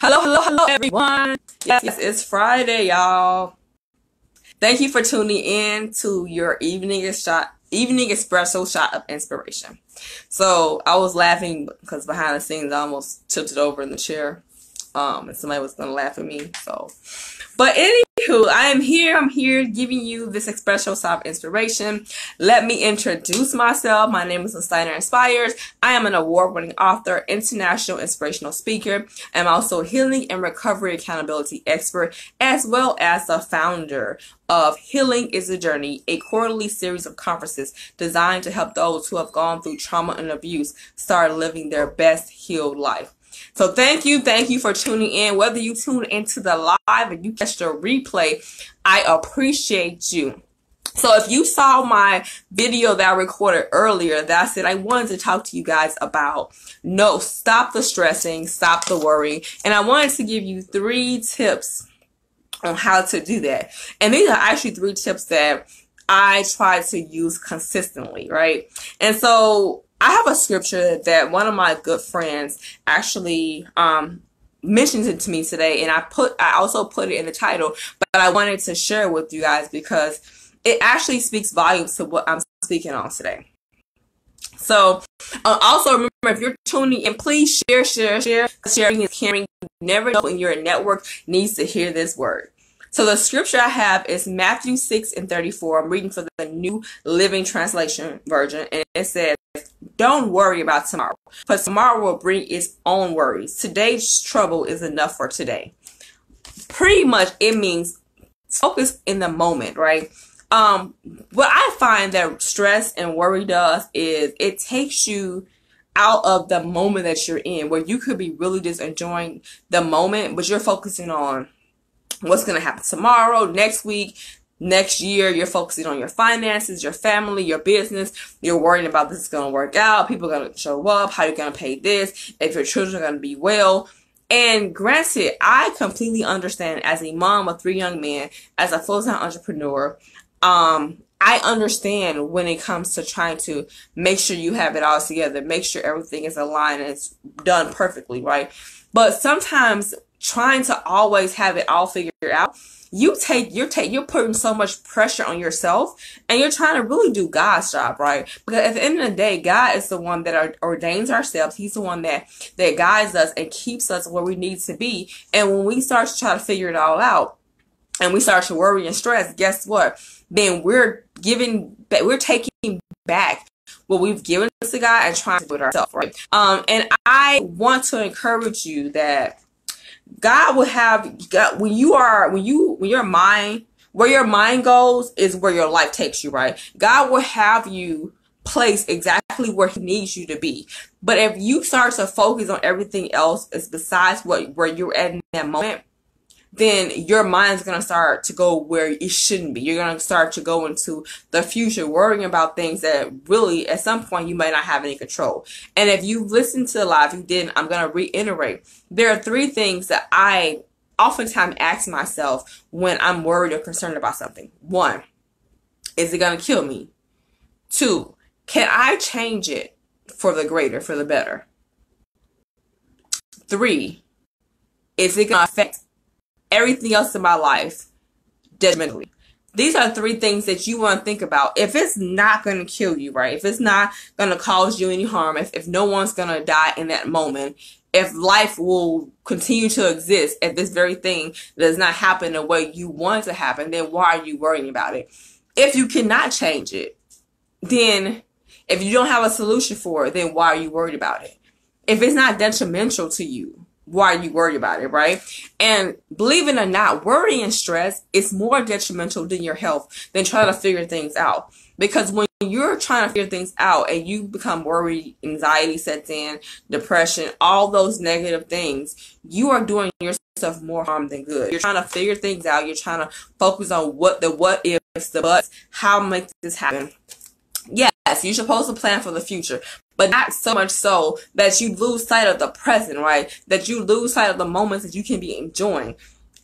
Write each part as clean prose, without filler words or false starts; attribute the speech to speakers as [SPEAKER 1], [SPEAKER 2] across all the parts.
[SPEAKER 1] Hello, everyone. Yes, it's Friday, y'all. Thank you for tuning in to your evening espresso shot of inspiration. So I was laughing because behind the scenes I almost tipped it over in the chair. And somebody was gonna laugh at me. But anywho, I'm here giving you this espresso shot of inspiration. Let me introduce myself. My name is Steiner Inspires. I am an award-winning author, international inspirational speaker. I'm also a healing and recovery accountability expert, as well as the founder of Healing is a Journey, a quarterly series of conferences designed to help those who have gone through trauma and abuse start living their best healed life. So thank you for tuning in. Whether you tune into the live or you catch the replay, I appreciate you. So if you saw my video that I recorded earlier, that I said I wanted to talk to you guys about stop the stressing, stop the worrying, and I wanted to give you 3 tips on how to do that. And these are actually 3 tips that I try to use consistently, right? And so I have a scripture that one of my good friends actually mentioned it to me today, and I also put it in the title, but I wanted to share it with you guys because it actually speaks volumes to what I'm speaking on today. So also remember, if you're tuning in, please share. Sharing is caring. You never know when your network needs to hear this word. So the scripture I have is Matthew 6:34. I'm reading for the New Living Translation version, and it says, "Don't worry about tomorrow, for tomorrow will bring its own worries. Today's trouble is enough for today." Pretty much it means focus in the moment, right? What I find that stress and worry does is it takes you out of the moment that you're in, where you could be really just enjoying the moment, but you're focusing on what's going to happen tomorrow, next week, next year. You're focusing on your finances, your family, your business. You're worrying about this is going to work out. People are going to show up. How you're going to pay this. If your children are going to be well. And granted, I completely understand as a mom of 3 young men, as a full-time entrepreneur, I understand when it comes to trying to make sure you have it all together, make sure everything is aligned and it's done perfectly, right? But sometimes trying to always have it all figured out, you're putting so much pressure on yourself, and you're trying to really do God's job, right? Because at the end of the day, God is the one that ordains our steps. He's the one that guides us and keeps us where we need to be. And when we start to try to figure it all out, and we start to worry and stress, guess what? Then we're taking back what we've given to God and trying to do it ourselves, right? And I want to encourage you that God will have where your mind goes is where your life takes you, right? God will have you place exactly where He needs you to be. But if you start to focus on everything else is besides where you're at in that moment, then your mind's going to start to go where it shouldn't be. You're going to start to go into the future, worrying about things that really, at some point, you might not have any control. And if you listened to the live, you didn't, I'm going to reiterate. There are 3 things that I oftentimes ask myself when I'm worried or concerned about something. 1, is it going to kill me? 2, can I change it for the greater, for the better? 3, is it going to affect everything else in my life detrimentally? These are 3 things that you want to think about. If it's not going to kill you, right? If it's not going to cause you any harm, if no one's going to die in that moment, if life will continue to exist, if this very thing does not happen the way you want it to happen, then why are you worrying about it? If you cannot change it, then if you don't have a solution for it, then why are you worried about it? If it's not detrimental to you, why are you worried about it, right? And believe it or not, worry and stress is more detrimental than your health than trying to figure things out. Because when you're trying to figure things out and you become worried, anxiety sets in, depression, all those negative things, you are doing yourself more harm than good. You're trying to figure things out. You're trying to focus on what ifs, the buts, how to make this happen. Yes, you're supposed to plan for the future, but not so much so that you lose sight of the present, right? That you lose sight of the moments that you can be enjoying.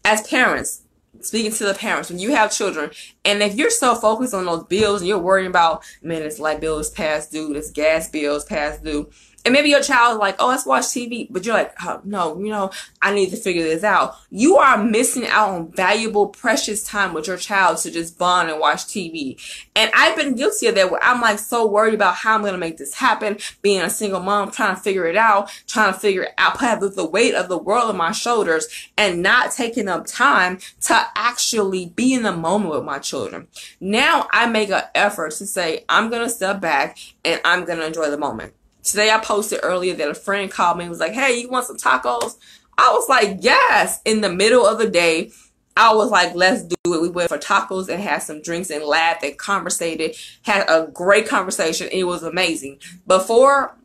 [SPEAKER 1] As parents, speaking to the parents, when you have children, and if you're so focused on those bills and you're worrying about, man, this light bill is past due, this gas bill is past due, And maybe your child is like, oh, let's watch TV. But you're like, oh, no, I need to figure this out. You are missing out on valuable, precious time with your child to just bond and watch TV. And I've been guilty of that, where I'm like so worried about how I'm going to make this happen. Being a single mom, trying to figure it out, have the weight of the world on my shoulders, and not taking up time to actually be in the moment with my children. Now I make an effort to say, I'm going to step back and I'm going to enjoy the moment. Today I posted earlier that a friend called me and was like, hey, you want some tacos? I was like, yes. In the middle of the day, I was like, let's do it. We went for tacos and had some drinks and laughed and conversated, had a great conversation. It was amazing. Before,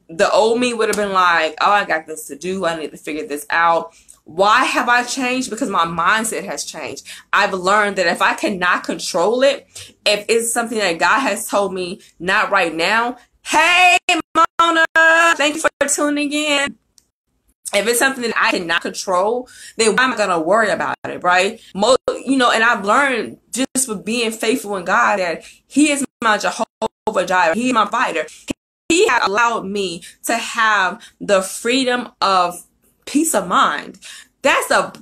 [SPEAKER 1] the old me would have been like, oh, I got this to do. I need to figure this out. Why have I changed? Because my mindset has changed. I've learned that if I cannot control it, if it's something that God has told me not right now, hey, Mona, thank you for tuning in. If it's something that I cannot control, then why am I going to worry about it, right? And I've learned just with being faithful in God that He is my Jehovah Jireh. He is my provider. He has allowed me to have the freedom of peace of mind. That's a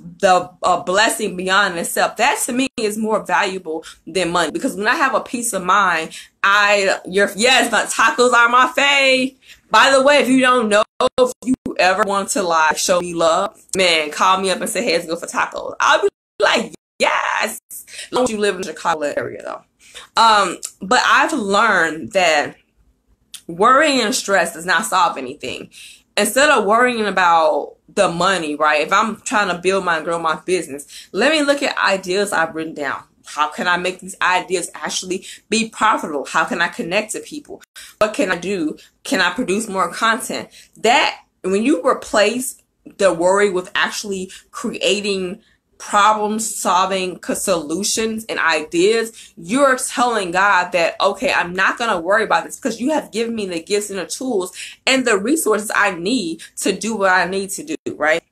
[SPEAKER 1] blessing beyond itself. That to me is more valuable than money, because when I have a peace of mind, my tacos are my fave. By the way, if you don't know, if you ever want to like show me love, man, call me up and say, hey, let's go for tacos. I'll be like, yes. As long as you live in the Chicago area though. But I've learned that worrying and stress does not solve anything. Instead of worrying about the money, right? If I'm trying to grow my business, let me look at ideas I've written down. How can I make these ideas actually be profitable? How can I connect to people? What can I do? Can I produce more content? That, when you replace the worry with actually creating problem-solving solutions and ideas, you're telling God that, okay, I'm not going to worry about this because you have given me the gifts and the tools and the resources I need to do what I need to do, right?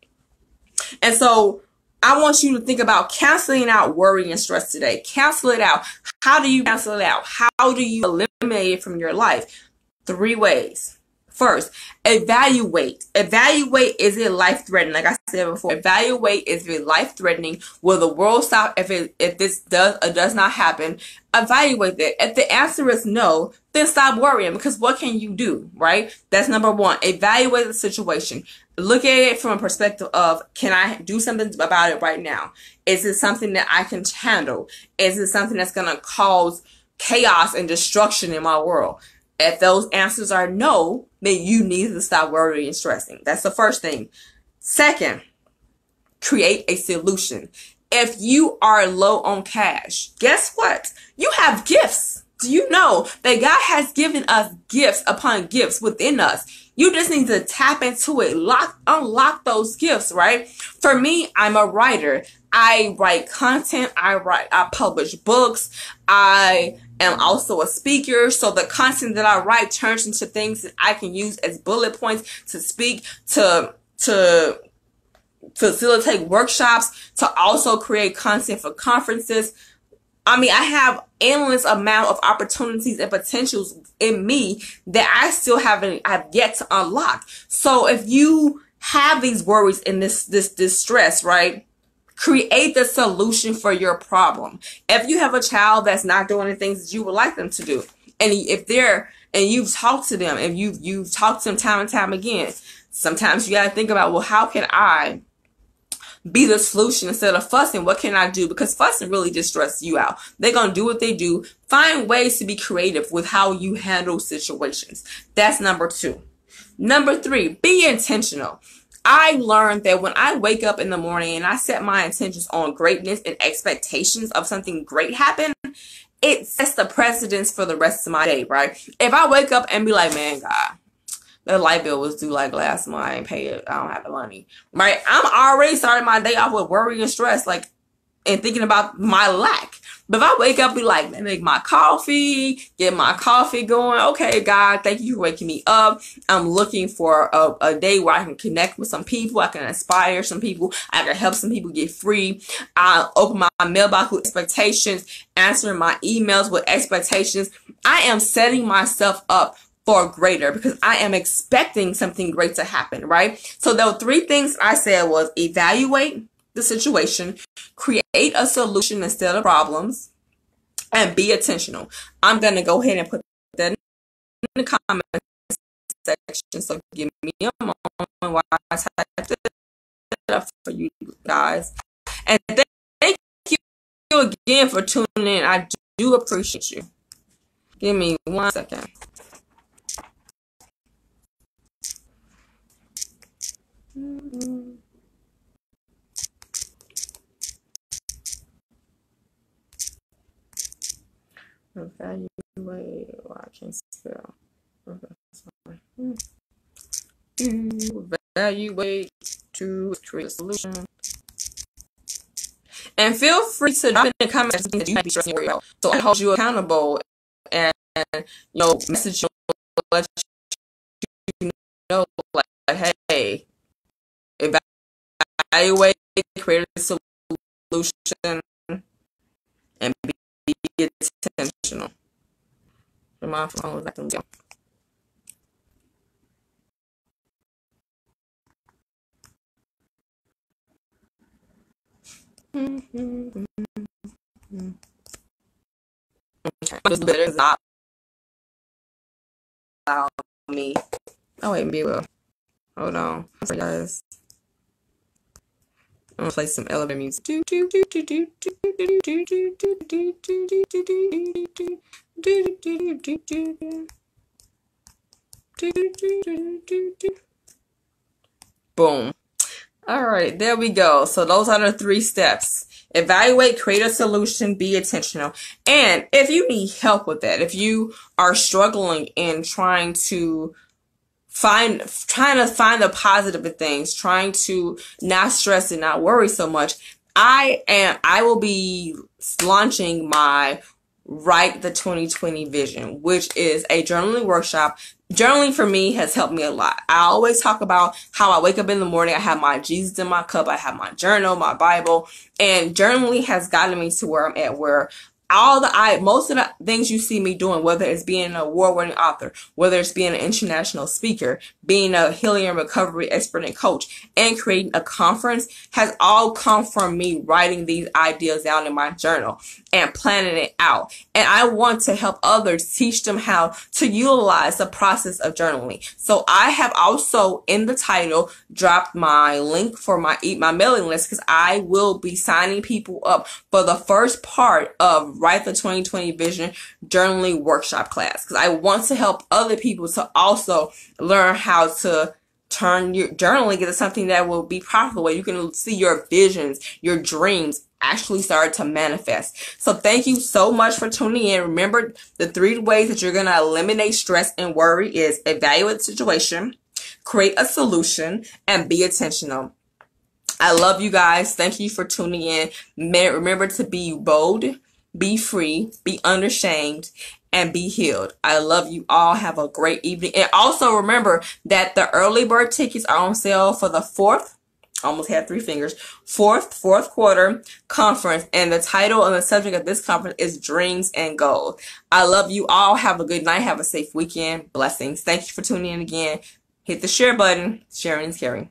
[SPEAKER 1] And so I want you to think about canceling out worry and stress today. Cancel it out. How do you cancel it out? How do you eliminate it from your life? 3 ways. First, evaluate. Evaluate, is it life-threatening? Like I said before, evaluate, is it life-threatening? Will the world stop if this does not happen? Evaluate that. If the answer is no, then stop worrying, because what can you do, right? That's number 1. Evaluate the situation. Look at it from a perspective of, can I do something about it right now? Is it something that I can handle? Is it something that's going to cause chaos and destruction in my world? If those answers are no, then you need to stop worrying and stressing. That's the first thing. Second, create a solution. If you are low on cash, guess what? You have gifts. Do you know that God has given us gifts upon gifts within us? You just need to tap into it, unlock those gifts, right? For me, I'm a writer. I write content. I publish books. I am also a speaker. So the content that I write turns into things that I can use as bullet points to speak, to facilitate workshops, to also create content for conferences. I mean, I have endless amount of opportunities and potentials in me that I still I've yet to unlock. So if you have these worries and this stress, right? Create the solution for your problem. If you have a child that's not doing the things that you would like them to do, and you've talked to them, and you've talked to them time and time again, sometimes you got to think about, well, how can I be the solution instead of fussing? What can I do? Because fussing really just stresses you out. They're going to do what they do. Find ways to be creative with how you handle situations. That's number 2. Number 3, be intentional. I learned that when I wake up in the morning and I set my intentions on greatness and expectations of something great happen, it sets the precedence for the rest of my day, right? If I wake up and be like, man, God, the light bill was due like last month, I ain't paid it, I don't have the money, right? I'm already starting my day off with worry and stress, like, and thinking about my lack. But if I wake up and be like, man, make my coffee, get my coffee going. Okay, God, thank you for waking me up. I'm looking for a day where I can connect with some people. I can inspire some people. I can help some people get free. I open my mailbox with expectations, answering my emails with expectations. I am setting myself up for greater, because I am expecting something great to happen, right? So the three things I said was evaluate the situation, create a solution instead of problems, and be intentional. I'm going to go ahead and put that in the comment section, so give me a moment while I type it up for you guys. And thank you again for tuning in. I do appreciate you. Give me 1 second. Evaluate. Oh, I can't spell. Okay, evaluate to create a solution. And feel free to drop in the comments something that you might be stressing about, so I hold you accountable and message you, let you know, like, hey, evaluate, create a solution, and be intentional. My phone was acting down. Okay. Better not allow me. Oh wait, be well. Hold on. Sorry, guys. I'm gonna play some elevator music. Boom. All right, there we go. So those are the 3 steps. Evaluate, create a solution, be intentional. And if you need help with that, if you are struggling in trying to find the positive in things, trying to not stress and not worry so much, I will be launching my Write the 2020 Vision, which is a journaling workshop. Journaling for me has helped me a lot. I always talk about how I wake up in the morning, I have my Jesus in my cup, I have my journal, my Bible, and journaling has gotten me to where I'm at, where most of the things you see me doing, whether it's being an award-winning author, whether it's being an international speaker, being a healing and recovery expert and coach, and creating a conference, has all come from me writing these ideas down in my journal and planning it out. And I want to help others, teach them how to utilize the process of journaling. So I have also in the title dropped my link for my mailing list, because I will be signing people up for the first part of Write the 2020 Vision journaling workshop class, because I want to help other people to also learn how to turn your journaling into something that will be profitable, where you can see your visions, your dreams actually start to manifest. So thank you so much for tuning in. Remember, the 3 ways that you're going to eliminate stress and worry is evaluate the situation, create a solution, and be intentional. I love you guys. Thank you for tuning in. Remember to be bold, be free, be unashamed, and be healed. I love you all. Have a great evening. And also remember that the early bird tickets are on sale for the 4th, almost had 3 fingers, fourth quarter conference. And the title and the subject of this conference is Dreams and Goals. I love you all. Have a good night. Have a safe weekend. Blessings. Thank you for tuning in again. Hit the share button. Sharing is caring.